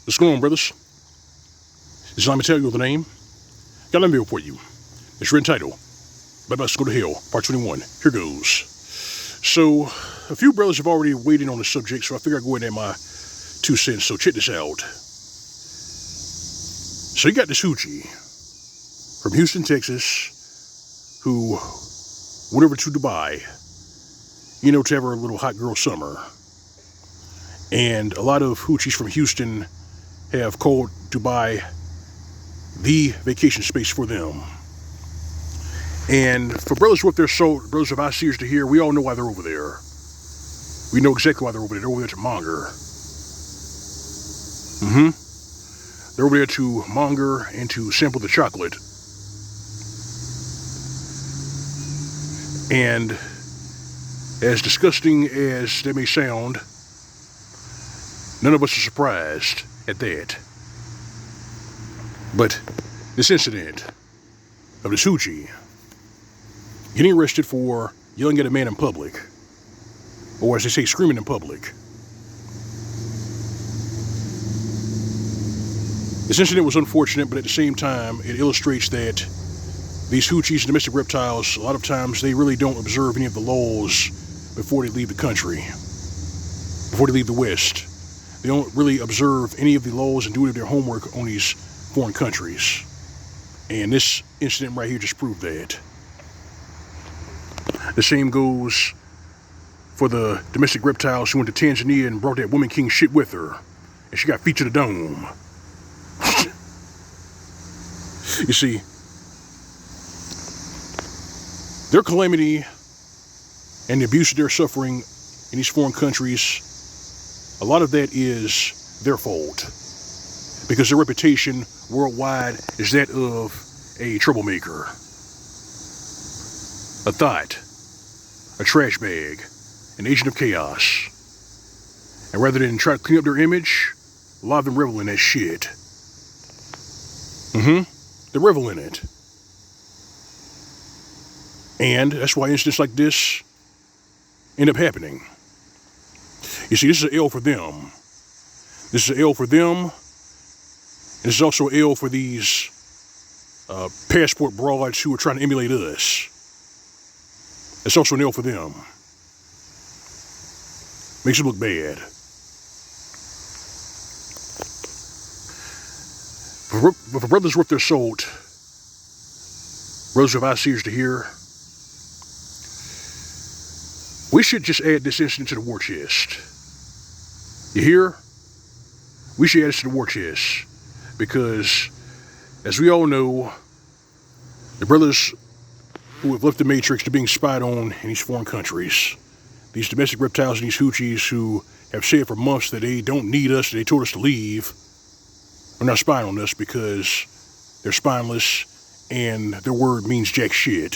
What's going on, brothers? This is Let Me Tell You the name. Got a video for you. It's written title, Bye Bye Go to Hell, Part 21. Here goes. So, a few brothers have already weighed in on the subject, so I figure I'd go ahead and add my 2 cents. So check this out. So you got this hoochie from Houston, Texas, who went over to Dubai, to have her little hot girl summer. And a lot of hoochies from Houston have called Dubai the vacation space for them. And for brothers with their soul, brothers of eyes ears to hear, we all know why they're over there. We know exactly why they're over there. They're over there to monger. They're over there to monger and to sample the chocolate. And as disgusting as they may sound, none of us are surprised at that. But this incident of this hoochie getting arrested for yelling at a man in public, or as they say, screaming in public. This incident was unfortunate, but at the same time, it illustrates that these hoochies and domestic reptiles, a lot of times, they really don't observe any of the laws before they leave the country, before they leave the West. They don't really observe any of the laws and do any of their homework on these foreign countries. And this incident right here just proved that. The same goes for the domestic reptiles who went to Tanzania and brought that woman king shit with her. And she got feet to the dome. You see, their calamity and the abuse they're suffering in these foreign countries, a lot of that is their fault, because their reputation worldwide is that of a troublemaker, a thought, a trash bag, an agent of chaos. And rather than try to clean up their image, a lot of them revel in that shit. They revel in it. And that's why incidents like this end up happening. You see, this is an L for them. This is an L for them. And this is also an L for these passport broads who are trying to emulate us. It's also an L for them. Makes them look bad. But for brothers worth their salt, brothers of eyes ears to hear, we should just add this incident to the war chest. You hear? We should add this to the war chest. Because, as we all know, the brothers who have left the Matrix are being spied on in these foreign countries. These domestic reptiles and these hoochies who have said for months that they don't need us, that they told us to leave, are not spying on us because they're spineless and their word means jack shit.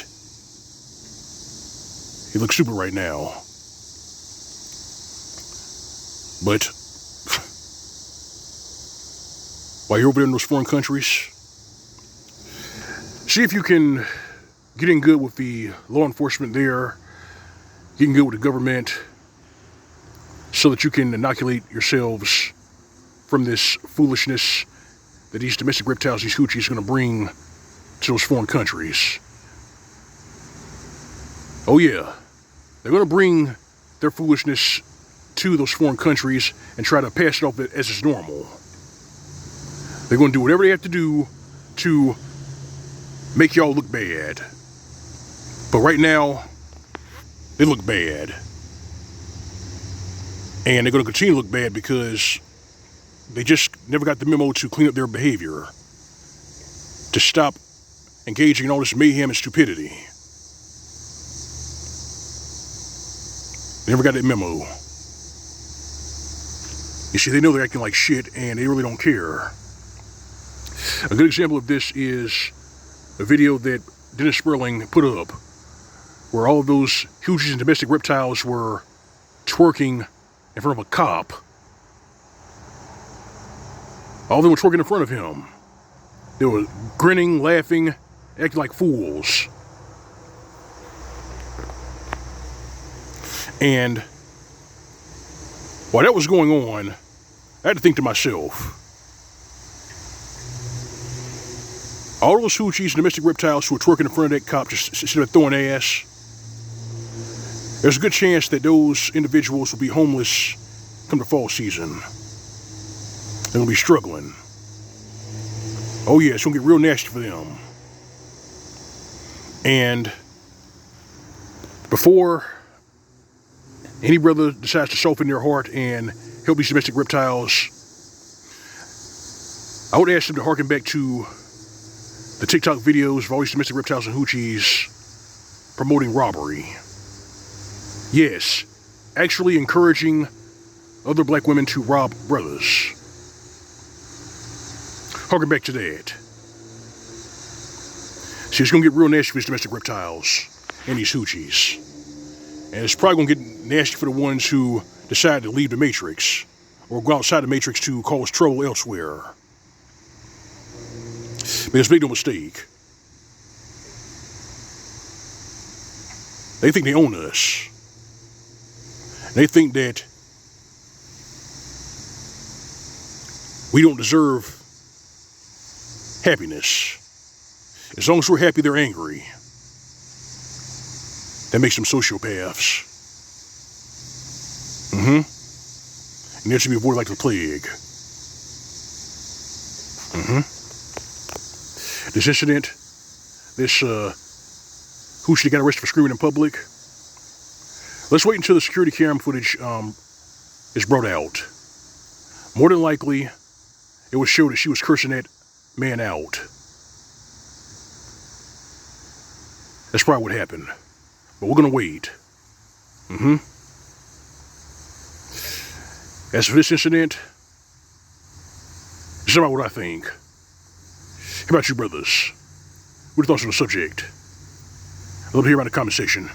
He looks stupid right now. But while you're over there in those foreign countries, see if you can get in good with the law enforcement there, get in good with the government, so that you can inoculate yourselves from this foolishness that these domestic reptiles, these hoochies, are going to bring to those foreign countries. Oh yeah, they're going to bring their foolishness to those foreign countries and try to pass it off as it's normal. They're going to do whatever they have to do to make y'all look bad. But right now, they look bad. And they're going to continue to look bad because they just never got the memo to clean up their behavior, to stop engaging in all this mayhem and stupidity. They never got that memo. You see, they know they're acting like shit and they really don't care. A good example of this is a video that Dennis Sperling put up, where all of those hoochies and domestic reptiles were twerking in front of a cop. All of them were twerking in front of him. They were grinning, laughing, acting like fools. And while that was going on, I had to think to myself, All those hoochies and domestic reptiles who are twerking in front of that cop just sitting there throwing ass, there's a good chance that those individuals will be homeless come the fall season. They're going to be struggling. Oh yeah, it's going to get real nasty for them. And before any brother decides to soften their heart and help these domestic reptiles, I would ask them to harken back to the TikTok videos of all these domestic reptiles and hoochies promoting robbery. Yes, actually encouraging other black women to rob brothers. Harken back to that. See, it's going to get real nasty for these domestic reptiles and these hoochies. And it's probably going to get nasty for the ones who decide to leave the Matrix or go outside the Matrix to cause trouble elsewhere. But let's make no mistake. They think they own us. They think that we don't deserve happiness. As long as we're happy, they're angry. That makes them sociopaths. And they should be avoided like the plague. This incident, this hoochie got arrested for screaming in public. Let's wait until the security camera footage is brought out. More than likely, it will show that she was cursing that man out. That's probably what happened. But we're going to wait. As for this incident, this is about what I think. How about you, brothers? What are your thoughts on the subject? I'd love to hear about in the comment section.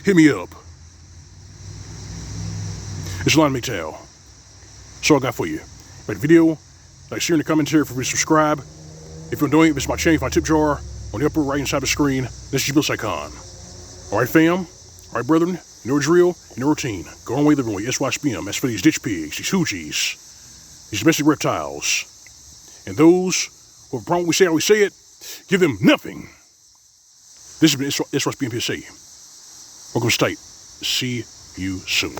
Hit me up. It's L.O.M. That's all I got for you. Like the video, like, share in the commentary, for me to subscribe. If you're doing it, it's my channel, my tip jar on the upper right hand side of the screen. This is your bill icon. Alright, fam. Alright, brethren. You know it's real. You know routine. Go on way, live way. SYSBM. That's for these ditch pigs, these hoochies, these domestic reptiles. And those who have a problem, we say how we say it, give them nothing. This has been SYSBM PSA. Welcome to State. See you soon.